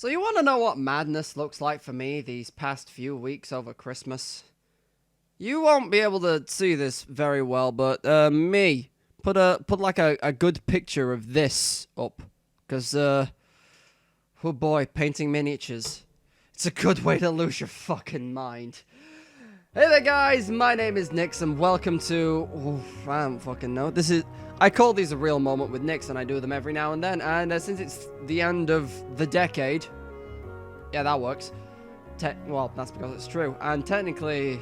So you want to know what madness looks like for me these past few weeks over Christmas? You won't be able to see this very well, but me put like a good picture of this up, because oh boy, painting miniatures, it's a good way to lose your fucking mind. Hey there guys, my name is Nix and welcome to, I don't fucking know, I call these a real moment with Nix and I do them every now and then, and since it's the end of the decade, yeah that works, well that's because it's true, and technically,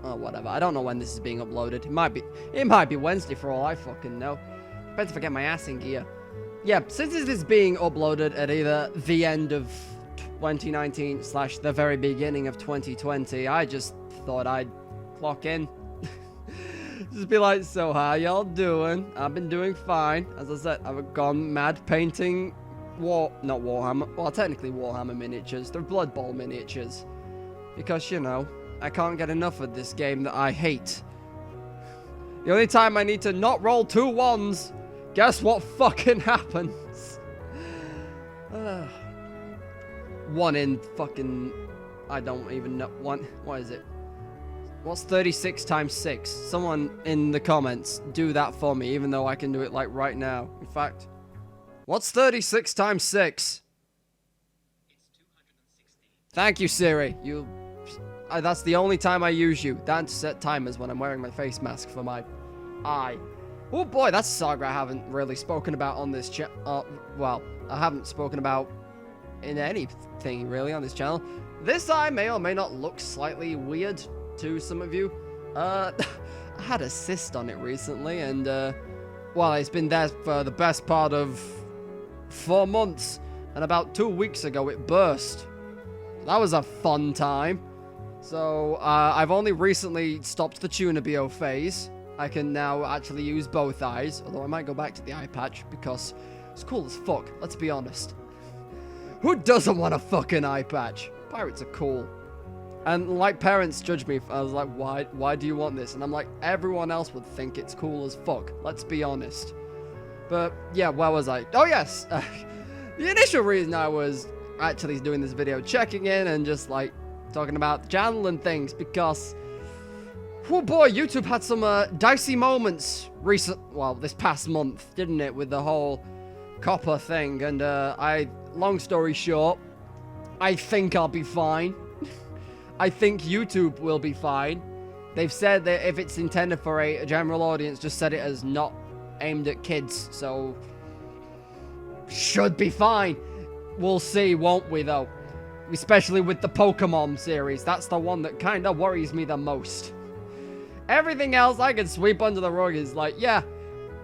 oh whatever, I don't know when this is being uploaded, it might be Wednesday for all I fucking know, depends if I get my ass in gear. Yeah, since this is being uploaded at either the end of 2019 / the very beginning of 2020, I just thought I'd clock in. Just be like, so how y'all doing? I've been doing fine. As I said, I've gone mad painting not Warhammer, well technically Warhammer miniatures, they're Blood Bowl miniatures. Because, you know, I can't get enough of this game that I hate. The only time I need to not roll 2 1s, guess what fucking happens? One in fucking, I don't even know, what is it? What's 36 times 6? Someone in the comments, do that for me, even though I can do it like right now. In fact, what's 36 times 6? It's 260. Thank you, Siri. That's the only time I use you. Down to set timers when I'm wearing my face mask for my eye. Oh boy, that's a saga I haven't really spoken about on this well, I haven't spoken about in anything really on this channel. This eye may or may not look slightly weird to some of you. I had a cyst on it recently, and well, it's been there for the best part of 4 months, and about 2 weeks ago it burst. That was a fun time. So I've only recently stopped the Tunabio phase. I can now actually use both eyes, although I might go back to the eye patch because it's cool as fuck, let's be honest. Who doesn't want a fucking eye patch? Pirates are cool. And like, parents judge me. I was like, why do you want this? And I'm like, everyone else would think it's cool as fuck. Let's be honest. But yeah, where was I? Oh yes, the initial reason I was actually doing this video, checking in and just like talking about the channel and things, because oh boy, YouTube had some dicey moments this past month, didn't it, with the whole copper thing, and long story short, I think I'll be fine. I think YouTube will be fine. They've said that if it's intended for a general audience, just set it as not aimed at kids, so should be fine. We'll see, won't we, though? Especially with the Pokemon series. That's the one that kind of worries me the most. Everything else I can sweep under the rug is like, yeah,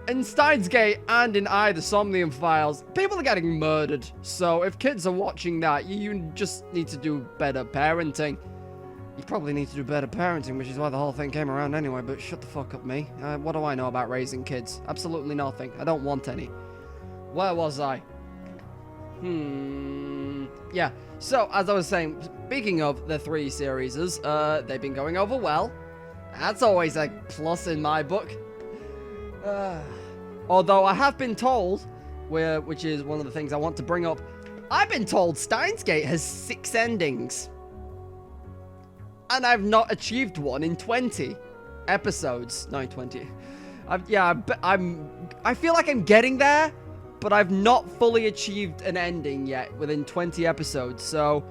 in Steins Gate and in The Somnium Files, people are getting murdered. So if kids are watching that, you just need to do better parenting. You probably need to do better parenting, which is why the whole thing came around anyway, but shut the fuck up, me. What do I know about raising kids? Absolutely nothing. I don't want any. Where was I? Yeah, so as I was saying, speaking of the 3 series, they've been going over well. That's always a plus in my book. Although I have been told, which is one of the things I want to bring up, I've been told Steins Gate has 6 endings. And I've not achieved one in 20 episodes. No, 20. I feel like I'm getting there, but I've not fully achieved an ending yet within 20 episodes. So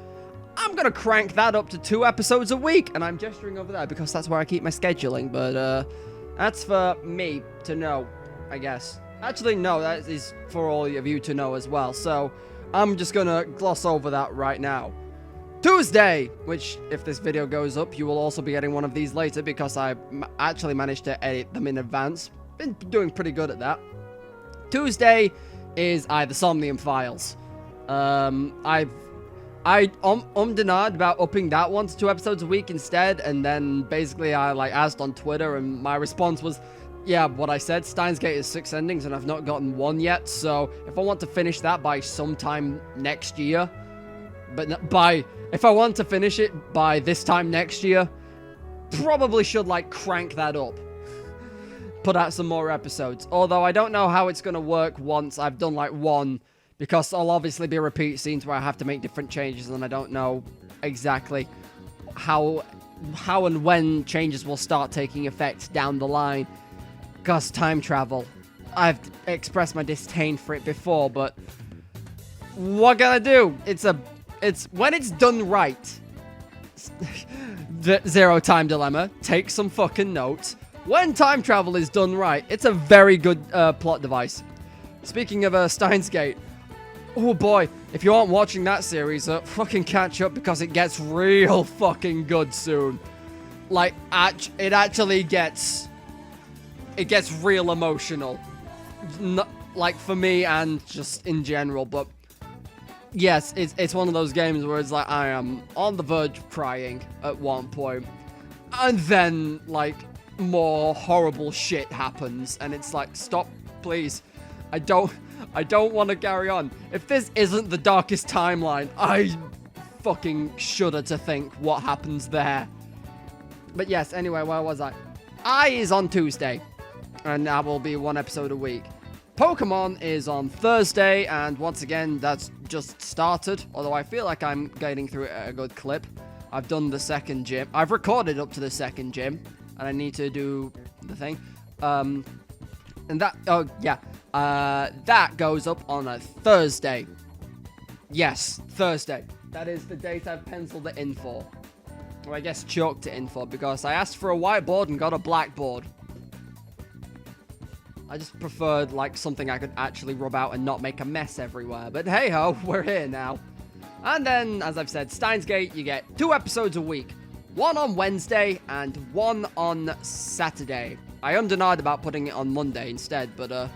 I'm going to crank that up to 2 episodes a week. And I'm gesturing over there because that's where I keep my scheduling. But that's for me to know, I guess. Actually, no, that is for all of you to know as well. So I'm just going to gloss over that right now. Tuesday, which if this video goes up, you will also be getting one of these later because I actually managed to edit them in advance. Been doing pretty good at that. Tuesday is The Somnium Files. I denied about upping that one to 2 episodes a week instead, and then basically I asked on Twitter, and my response was, yeah, what I said, Steins Gate is 6 endings and I've not gotten 1 yet, so if I want to finish that by sometime next year, if I want to finish it by this time next year, probably should crank that up. Put out some more episodes. Although I don't know how it's going to work once I've done 1 because there'll obviously be repeat scenes where I have to make different changes, and I don't know exactly how and when changes will start taking effect down the line. Because time travel, I've expressed my disdain for it before, but what gonna do? It's when it's done right. The Zero Time Dilemma, take some fucking notes. When time travel is done right, it's a very good plot device. Speaking of Steins Gate, oh boy, if you aren't watching that series, fucking catch up because it gets real fucking good soon. Like, it actually gets real emotional. Like, for me and just in general, but yes, it's one of those games where it's like, I am on the verge of crying at one point, and then, like, more horrible shit happens, and it's like, stop, please. I don't want to carry on. If this isn't the darkest timeline, I fucking shudder to think what happens there. But yes, anyway, where was I? I is on Tuesday, and that will be one episode a week. Pokemon is on Thursday, and once again, that's just started, although I feel like I'm getting through it at a good clip. I've done the second gym. I've recorded up to the second gym, and I need to do the thing. And that, oh, yeah. That goes up on a Thursday. Yes, Thursday. That is the date I've penciled it in for. Or I guess chalked it in for, because I asked for a whiteboard and got a blackboard. I just preferred, like, something I could actually rub out and not make a mess everywhere. But hey-ho, we're here now. And then, as I've said, Steins Gate, you get 2 episodes a week. One on Wednesday and one on Saturday. I am denied about putting it on Monday instead, but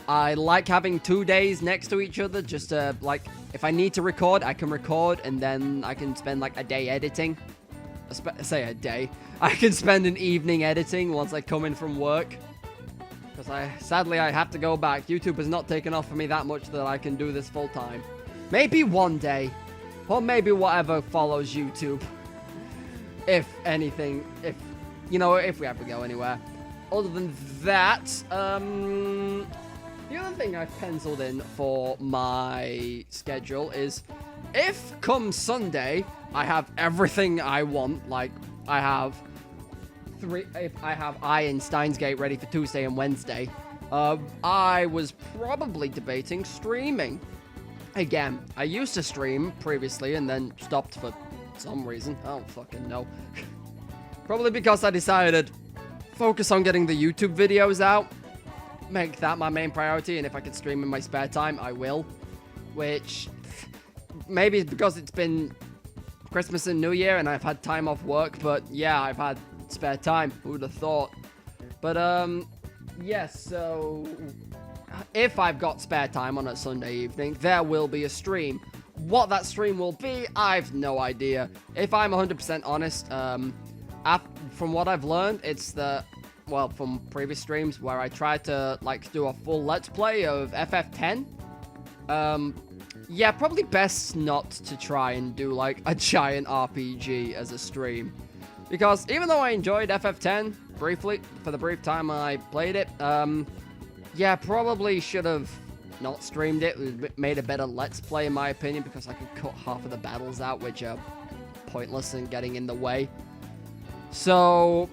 I like having 2 days next to each other, just to, like, if I need to record, I can record, and then I can spend, like, a day editing. Say a day. I can spend an evening editing once I come in from work. Because sadly, I have to go back. YouTube has not taken off for me that much that I can do this full time. Maybe one day. Or maybe whatever follows YouTube. If anything, if we ever go anywhere. Other than that, the other thing I've penciled in for my schedule is, if come Sunday, I have everything I want, like, if I have and Steins Gate ready for Tuesday and Wednesday, I was probably debating streaming. Again, I used to stream previously and then stopped for some reason. I don't fucking know. Probably because I decided focus on getting the YouTube videos out, make that my main priority, and if I can stream in my spare time, I will. Which, maybe it's because it's been Christmas and New Year and I've had time off work, but yeah, I've had spare time. Who would have thought? But, yes, so if I've got spare time on a Sunday evening, there will be a stream. What that stream will be, I've no idea. If I'm 100% honest, from what I've learned, it's from previous streams where I tried to, like, do a full Let's Play of FF10. Yeah, probably best not to try and do, like, a giant RPG as a stream. Because even though I enjoyed FF10 briefly, for the brief time I played it, yeah, probably should have not streamed it. It would made a better Let's Play, in my opinion, because I could cut half of the battles out, which are pointless and getting in the way. So,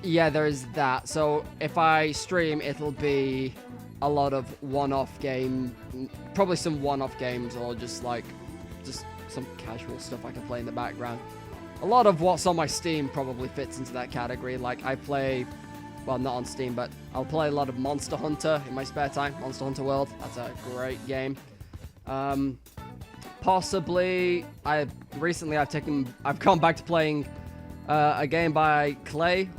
yeah, there's that. So, if I stream, it'll be a lot of one-off game, probably some one-off games, or just some casual stuff I can play in the background. A lot of what's on my Steam probably fits into that category. Like, I play, well, not on Steam, but I'll play a lot of Monster Hunter in my spare time. Monster Hunter World, that's a great game. Possibly, I've gone back to playing a game by Clay,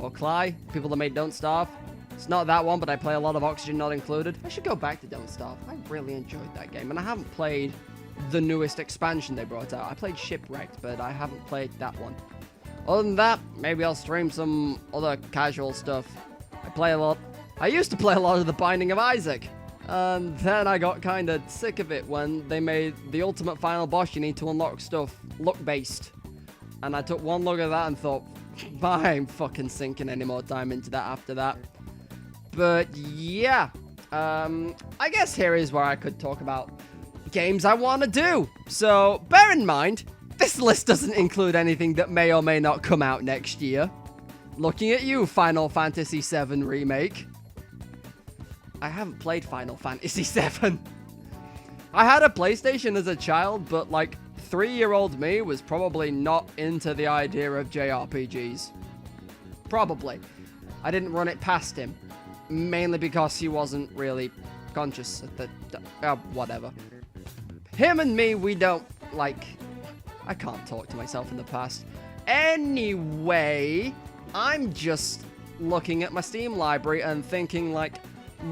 people that made Don't Starve. It's not that one, but I play a lot of Oxygen Not Included. I should go back to Don't Starve. I really enjoyed that game, and I haven't played the newest expansion they brought out. I played Shipwrecked, but I haven't played that one. Other than that, maybe I'll stream some other casual stuff. I used to play a lot of The Binding of Isaac, and then I got kind of sick of it when they made the ultimate final boss. You need to unlock stuff luck-based. And I took one look at that and thought, I ain't fucking sinking any more time into that after that. But yeah, I guess here is where I could talk about games I want to do. So bear in mind, this list doesn't include anything that may or may not come out next year. Looking at you, Final Fantasy VII Remake. I haven't played Final Fantasy VII. I had a PlayStation as a child, but like 3-year-old me was probably not into the idea of JRPGs. Probably. I didn't run it past him. Mainly because he wasn't really conscious at the... whatever. Him and me, we don't, like... I can't talk to myself in the past. Anyway, I'm just looking at my Steam library and thinking, like,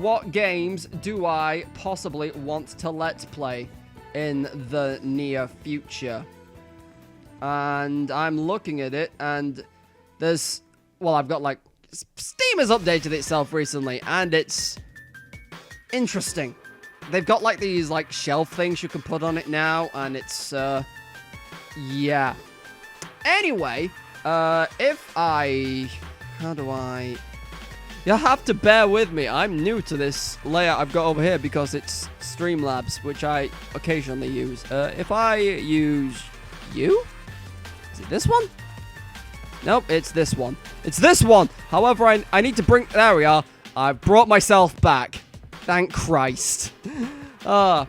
what games do I possibly want to let's play in the near future? And I'm looking at it, and there's... Well, I've got, like... Steam has updated itself recently, and it's interesting. They've got, like, these, like, shelf things you can put on it now, and it's, yeah. Anyway, if I... How do I... You'll have to bear with me. I'm new to this layout I've got over here because it's Streamlabs, which I occasionally use. If I use you? Is it this one? Nope, it's this one. It's this one! However, I need to bring... There we are. I've brought myself back. Thank Christ. Yeah.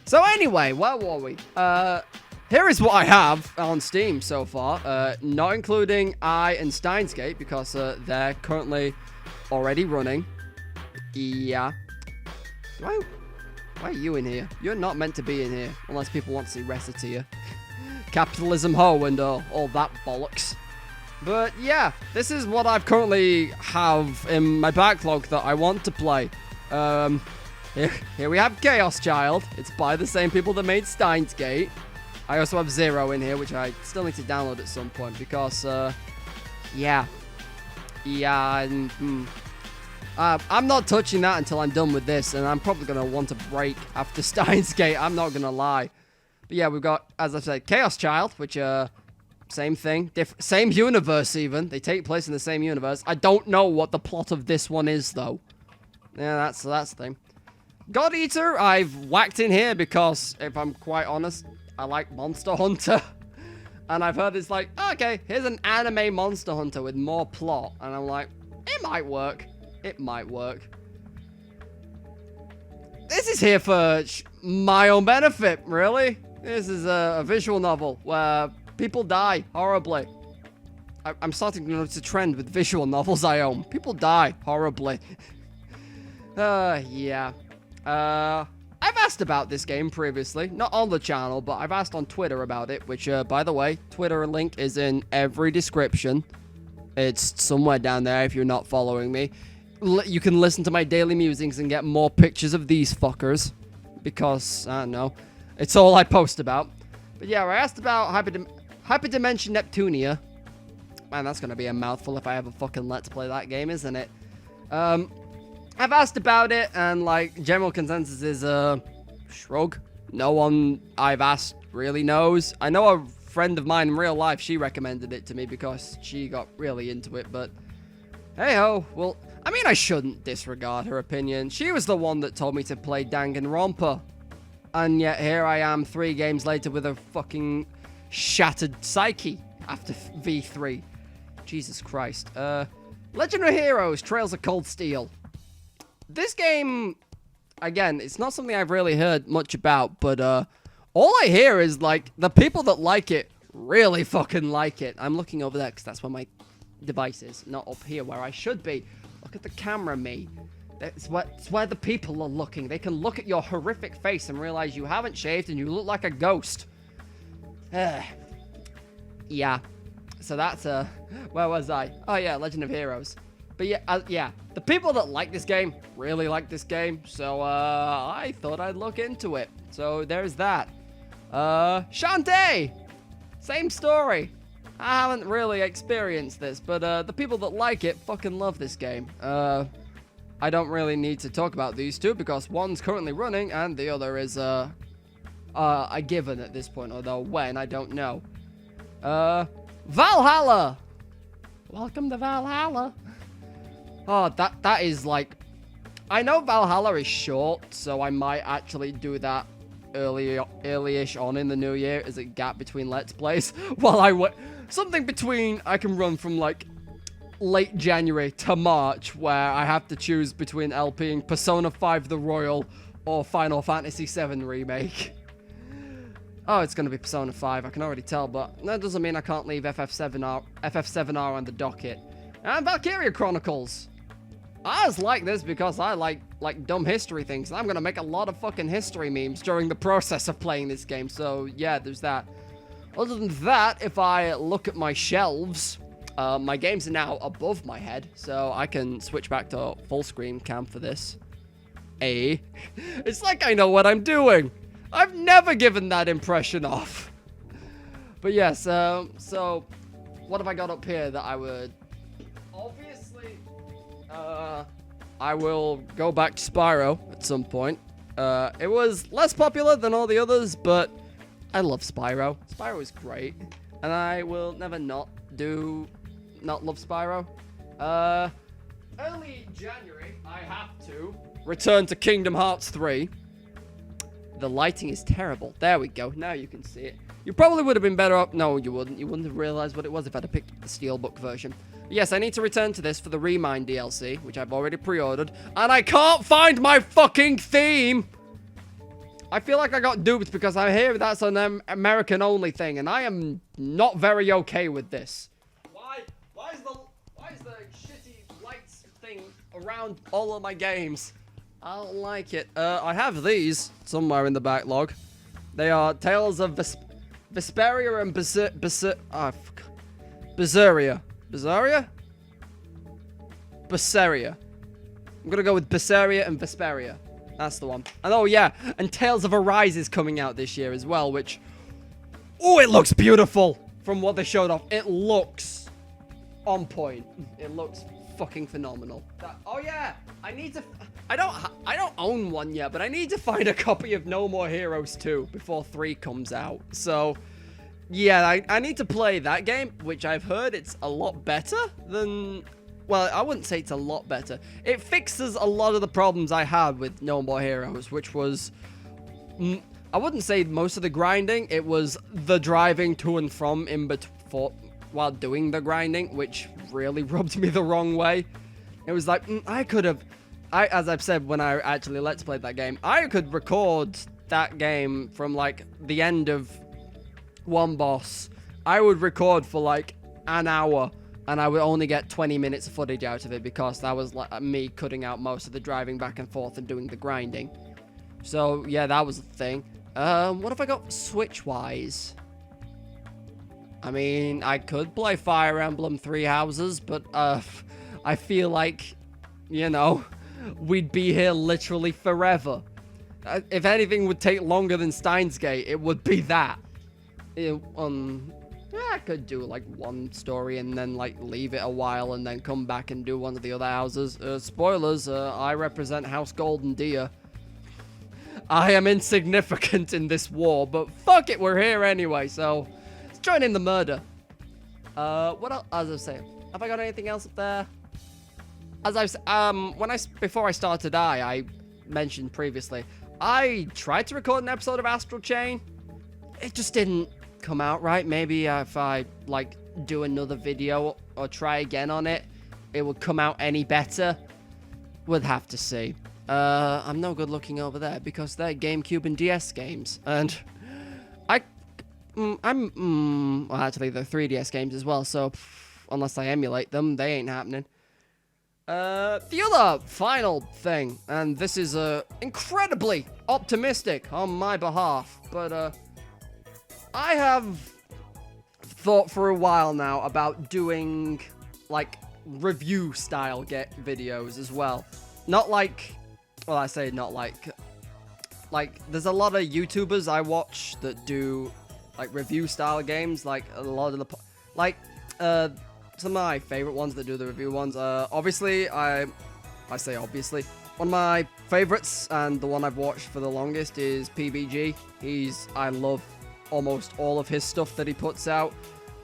So anyway, where were we? Here is what I have on Steam so far. Not including and Steins Gate, because they're currently already running. Yeah. Why are you in here? You're not meant to be in here, unless people want to see Reciteer. Capitalism ho and all that bollocks. But yeah, this is what I've currently have in my backlog that I want to play. Here we have Chaos Child. It's by the same people that made Steins Gate. I also have Zero in here, which I still need to download at some point because, yeah. Yeah, and, I'm not touching that until I'm done with this, and I'm probably going to want a break after Steins Gate, I'm not going to lie. But yeah, we've got, as I said, Chaos Child, which, same thing, same universe even. They take place in the same universe. I don't know what the plot of this one is, though. Yeah, that's the thing. God Eater, I've whacked in here because, if I'm quite honest, I like Monster Hunter. And I've heard it's like, okay, here's an anime Monster Hunter with more plot. And I'm like, it might work. It might work. This is here for my own benefit, really. This is a visual novel where people die horribly. I'm starting to notice a trend with visual novels I own. People die horribly. Yeah. I've asked about this game previously. Not on the channel, but I've asked on Twitter about it, which, by the way, Twitter link is in every description. It's somewhere down there if you're not following me. You can listen to my daily musings and get more pictures of these fuckers. Because, I don't know. It's all I post about. But yeah, I asked about Hyperdimension Neptunia. Man, that's going to be a mouthful if I ever fucking let's play that game, isn't it? I've asked about it, and, like, general consensus is, shrug. No one I've asked really knows. I know a friend of mine in real life, she recommended it to me because she got really into it, but hey-ho. Well, I mean, I shouldn't disregard her opinion. She was the one that told me to play Danganronpa. And yet here I am 3 games later with a fucking shattered psyche after V3. Jesus Christ. Legend of Heroes, Trails of Cold Steel. This game, again, it's not something I've really heard much about, but all I hear is, like, the people that like it really fucking like it. I'm looking over there because that's where my device is, not up here where I should be. Look at the camera, me. It's where the people are looking. They can look at your horrific face and realize you haven't shaved and you look like a ghost. Yeah. So that's, where was I? Oh, yeah, Legend of Heroes. But yeah, yeah, the people that like this game really like this game, so I thought I'd look into it. So there's that. Shantae! Same story. I haven't really experienced this, but the people that like it fucking love this game. I don't really need to talk about these two because one's currently running and the other is a given at this point, although when, I don't know. Valhalla! Welcome to Valhalla. Oh, that is like I know Valhalla is short, so I might actually do that early-ish on in the new year as a gap between Let's Plays. While I wait, something between I can run from like late January to March, where I have to choose between LPing Persona 5 The Royal or Final Fantasy 7 Remake. Oh, it's gonna be Persona 5, I can already tell, but that doesn't mean I can't leave FF7R on the docket. And Valkyria Chronicles. I just like this because I like dumb history things, and I'm gonna make a lot of fucking history memes during the process of playing this game, so yeah, there's that. Other than that, if I look at my shelves, my games are now above my head, so I can switch back to full screen cam for this. It's like I know what I'm doing. I've never given that impression off. But yes, so what have I got up here that I would... Obviously, I will go back to Spyro at some point. It was less popular than all the others, but I love Spyro. Spyro is great, and I will never not love Spyro. Early January, I have to return to Kingdom Hearts 3. The lighting is terrible. There we go. Now you can see it. You probably would have been better up. No, you wouldn't. You wouldn't have realized what it was if I'd have picked up the Steelbook version. Yes, I need to return to this for the Remind DLC, which I've already pre-ordered. And I can't find my fucking theme! I feel like I got duped because I hear that's an American-only thing, and I am not very okay with this. Why is the shitty lights thing around all of my games? I don't like it. I have these somewhere in the backlog. They are Tales of Vesperia and Berseria. Berseria? Berseria. I'm gonna go with Berseria and Vesperia. That's the one. And oh yeah, and Tales of Arise is coming out this year as well, which... Oh, it looks beautiful! From what they showed off. It looks on point. It looks fucking phenomenal. Oh yeah! I need to... I don't own one yet, but I need to find a copy of No More Heroes 2 before 3 comes out. So, yeah, I need to play that game, which I've heard it's a lot better than... Well, I wouldn't say it's a lot better. It fixes a lot of the problems I had with No More Heroes, which was... I wouldn't say most of the grinding. It was the driving to and from while doing the grinding, which really rubbed me the wrong way. It was like, I could have... as I've said when I actually Let's Play that game, I could record that game from, like, the end of one boss. I would record for, like, an hour, and I would only get 20 minutes of footage out of it because that was, like, me cutting out most of the driving back and forth and doing the grinding. So, yeah, that was the thing. What have I got Switch-wise? I mean, I could play Fire Emblem Three Houses, but, I feel like, you know... we'd be here literally forever. If anything would take longer than Steins Gate, it would be that. Yeah, I could do like one story and then like leave it a while and then come back and do one of the other houses. Spoilers, I represent House Golden Deer. I am insignificant in this war, but fuck it, we're here anyway, so let's join in the murder. What else? As I was saying, have I got anything else up there? As before I started I mentioned previously, I tried to record an episode of Astral Chain. It just didn't come out right. Maybe if I, like, do another video or try again on it, it would come out any better. We'll have to see. I'm no good looking over there because they're GameCube and DS games. And well, actually, they're 3DS games as well, so unless I emulate them, they ain't happening. The other final thing, and this is incredibly optimistic on my behalf, but I have thought for a while now about doing like review style videos as well. Not like, well, I say not like there's a lot of YouTubers I watch that do like review style games, like a lot of the some of my favorite ones that do the review ones. Obviously, I say obviously. One of my favorites, and the one I've watched for the longest, is PBG. I love almost all of his stuff that he puts out.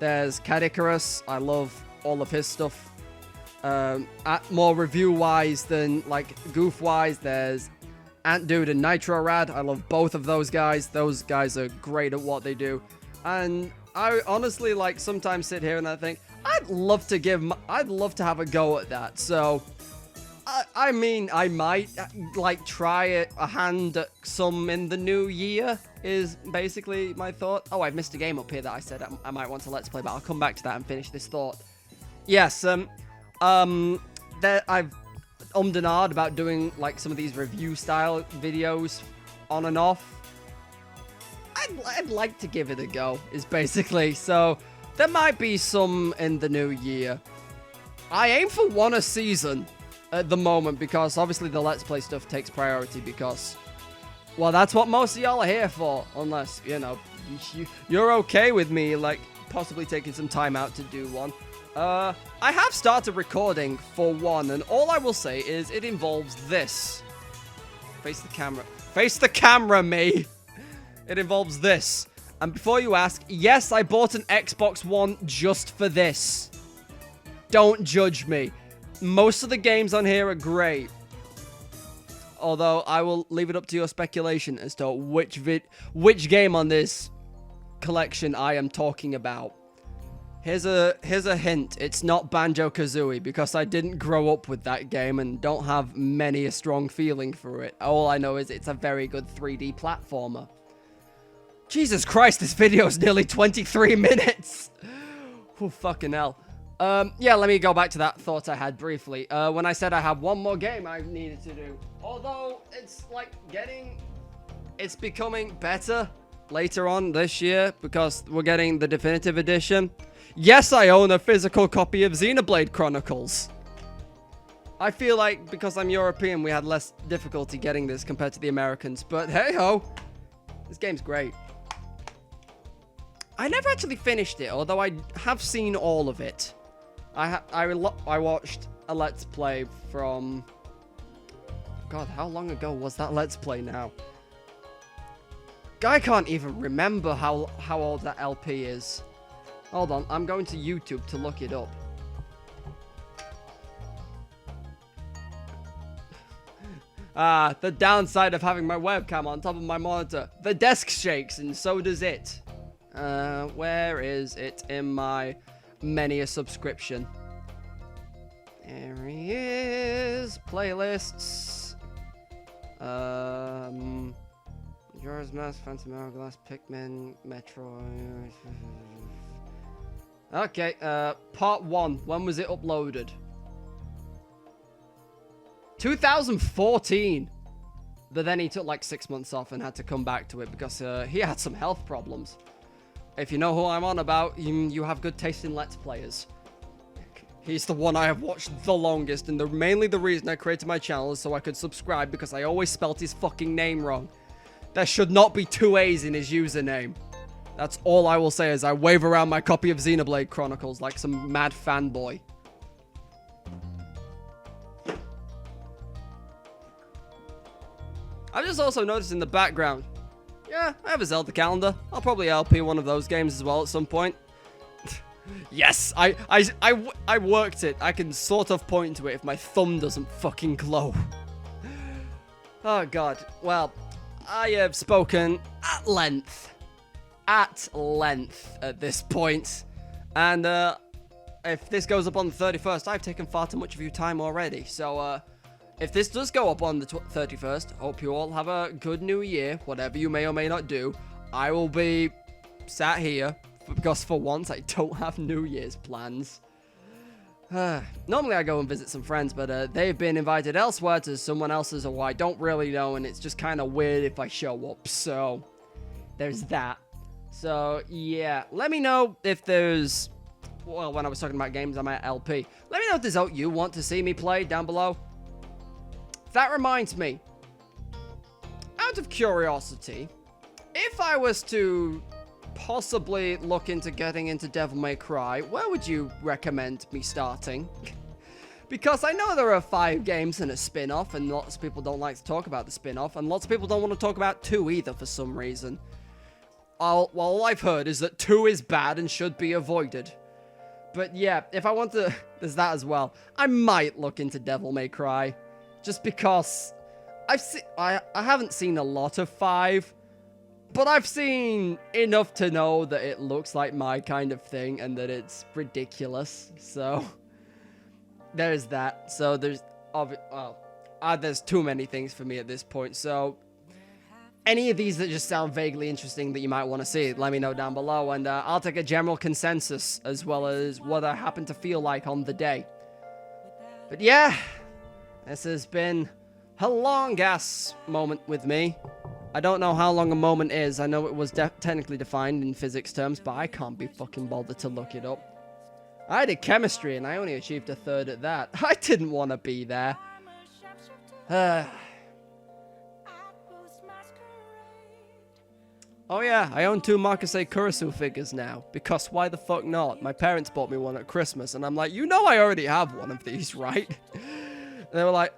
There's Cat Icarus. I love all of his stuff. more review-wise than, like, goof-wise. There's Ant Dude and Nitro Rad. I love both of those guys. Those guys are great at what they do. And I honestly, like, sometimes sit here and I think, I'd love to have a go at that. So, I mean, I might, like, try a hand at some in the new year, is basically my thought. Oh, I've missed a game up here that I said I might want to Let's Play, but I'll come back to that and finish this thought. Yes, I've and ahed about doing, like, some of these review-style videos on and off. I'd like to give it a go, is basically, so there might be some in the new year. I aim for one a season at the moment, because obviously the Let's Play stuff takes priority, because, well, that's what most of y'all are here for, unless, you know, you're okay with me, like, possibly taking some time out to do one. I have started recording for one, and all I will say is it involves this. Face the camera. Face the camera, me! It involves this. And before you ask, yes, I bought an Xbox One just for this. Don't judge me. Most of the games on here are great. Although, I will leave it up to your speculation as to which game on this collection I am talking about. Here's a hint. It's not Banjo-Kazooie, because I didn't grow up with that game and don't have many a strong feeling for it. All I know is it's a very good 3D platformer. Jesus Christ, this video is nearly 23 minutes. Oh, fucking hell. Yeah, let me go back to that thought I had briefly. When I said I had one more game I needed to do. Although, it's like it's becoming better later on this year, because we're getting the definitive edition. Yes, I own a physical copy of Xenoblade Chronicles. I feel like, because I'm European, we had less difficulty getting this compared to the Americans. But hey-ho, this game's great. I never actually finished it, although I have seen all of it. I watched a Let's Play from... God, how long ago was that Let's Play now? I can't even remember how old that LP is. Hold on, I'm going to YouTube to look it up. The downside of having my webcam on top of my monitor. The desk shakes, and so does it. Where is it in my many a subscription? There he is. Playlists. Yours Mask, Phantom Hourglass, Pikmin, Metroid. Okay, part 1. When was it uploaded? 2014. But then he took like 6 months off and had to come back to it because he had some health problems. If you know who I'm on about, you have good taste in Let's Players. He's the one I have watched the longest, and mainly the reason I created my channel is so I could subscribe, because I always spelt his fucking name wrong. There should not be 2 A's in his username. That's all I will say as I wave around my copy of Xenoblade Chronicles like some mad fanboy. I've just also noticed in the background, yeah, I have a Zelda calendar. I'll probably LP one of those games as well at some point. Yes, I worked it. I can sort of point to it if my thumb doesn't fucking glow. Oh, God. Well, I have spoken at length at this point. And if this goes up on the 31st, I've taken far too much of your time already. So if this does go up on the 31st, hope you all have a good new year, whatever you may or may not do. I will be sat here, because for once I don't have New Year's plans. Normally I go and visit some friends, but they've been invited elsewhere to someone else's who I don't really know, and it's just kind of weird if I show up, so there's that. So, yeah, let me know if there's, well, when I was talking about games, I'm at LP. Let me know if there's out you want to see me play down below. That reminds me, out of curiosity, if I was to possibly look into getting into Devil May Cry, where would you recommend me starting? Because I know there are 5 games and a spin-off, and lots of people don't like to talk about the spin-off, and lots of people don't want to talk about 2 either for some reason. All I've heard is that 2 is bad and should be avoided. But yeah, if I want to, there's that as well. I might look into Devil May Cry, just because I haven't seen a lot of 5, but I've seen enough to know that it looks like my kind of thing and that it's ridiculous. So there's that. So there's too many things for me at this point. So any of these that just sound vaguely interesting that you might want to see, let me know down below, and I'll take a general consensus as well as what I happen to feel like on the day. But yeah, this has been a long-ass moment with me. I don't know how long a moment is. I know it was technically defined in physics terms, but I can't be fucking bothered to look it up. I did chemistry, and I only achieved a 3rd at that. I didn't want to be there. Oh yeah, I own 2 Marcus Kurisu figures now, because why the fuck not? My parents bought me one at Christmas, and I'm like, you know I already have one of these, right? And they were like,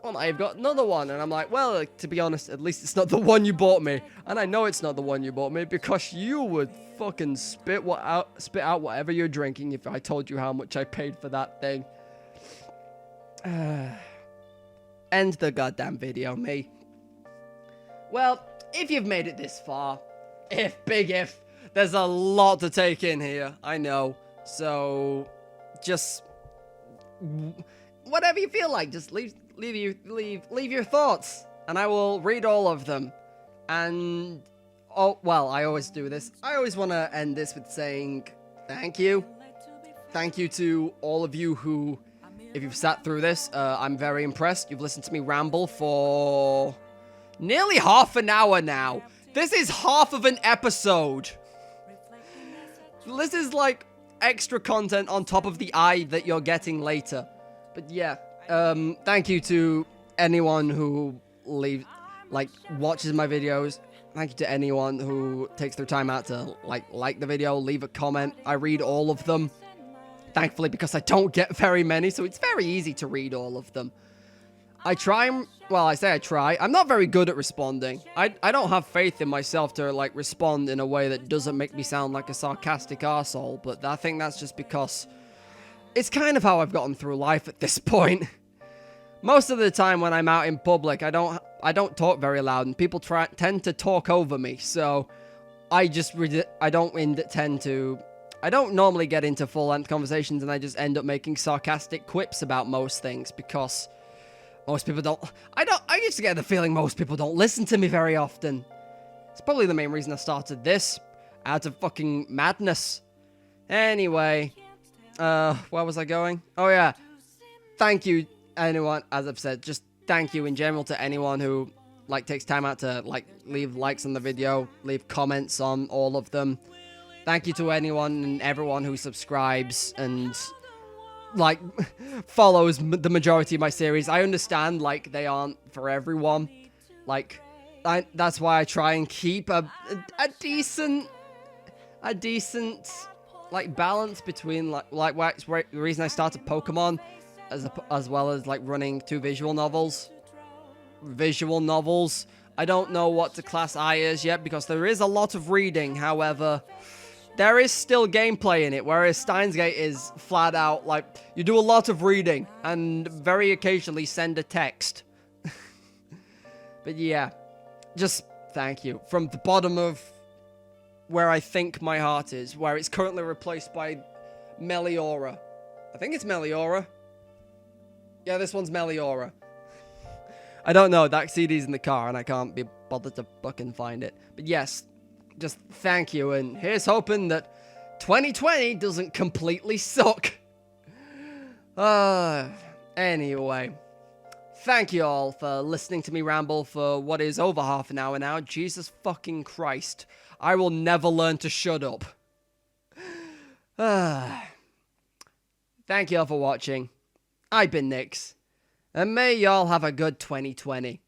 oh, I've got another one, and I'm like, well, to be honest, at least it's not the one you bought me, and I know it's not the one you bought me, because you would fucking spit out whatever you're drinking if I told you how much I paid for that thing. End the goddamn video, me. Well, if you've made it this far, big if, there's a lot to take in here, I know. So, just whatever you feel like, just leave your thoughts, and I will read all of them. And oh well, I always do this. I always want to end this with saying thank you. Thank you to all of you who, if you've sat through this, I'm very impressed. You've listened to me ramble for nearly half an hour now. This is half of an episode. This is like extra content on top of the eye that you're getting later. But yeah, thank you to anyone who watches my videos. Thank you to anyone who takes their time out to like the video, leave a comment. I read all of them. Thankfully, because I don't get very many, so it's very easy to read all of them. I try, well, I say I try. I'm not very good at responding. I don't have faith in myself to, respond in a way that doesn't make me sound like a sarcastic arsehole, but I think that's just because it's kind of how I've gotten through life at this point. Most of the time when I'm out in public, I don't talk very loud, and people tend to talk over me, so I don't normally get into full-length conversations, and I just end up making sarcastic quips about most things, because most people don't... I used to get the feeling most people don't listen to me very often. It's probably the main reason I started this, out of fucking madness. Anyway, where was I going? Oh yeah, thank you, anyone, as I've said, just thank you in general to anyone who, takes time out to, leave likes on the video, leave comments on all of them. Thank you to anyone and everyone who subscribes and, follows the majority of my series. I understand, they aren't for everyone. That's why I try and keep a decent, balance between, the reason I started Pokemon, as well as, running 2 visual novels. I don't know what to class I as yet, because there is a lot of reading, however... There is still gameplay in it, whereas Steins Gate is flat out, you do a lot of reading, and very occasionally send a text. But yeah, just thank you. From the bottom of where I think my heart is, where it's currently replaced by Meliora. I think it's Meliora. Yeah, this one's Meliora. I don't know, that CD's in the car, and I can't be bothered to fucking find it. But yes, just thank you, and here's hoping that 2020 doesn't completely suck. Anyway, thank you all for listening to me ramble for what is over half an hour now. Jesus fucking Christ. I will never learn to shut up. Thank you all for watching. I've been Nyx, and may y'all have a good 2020.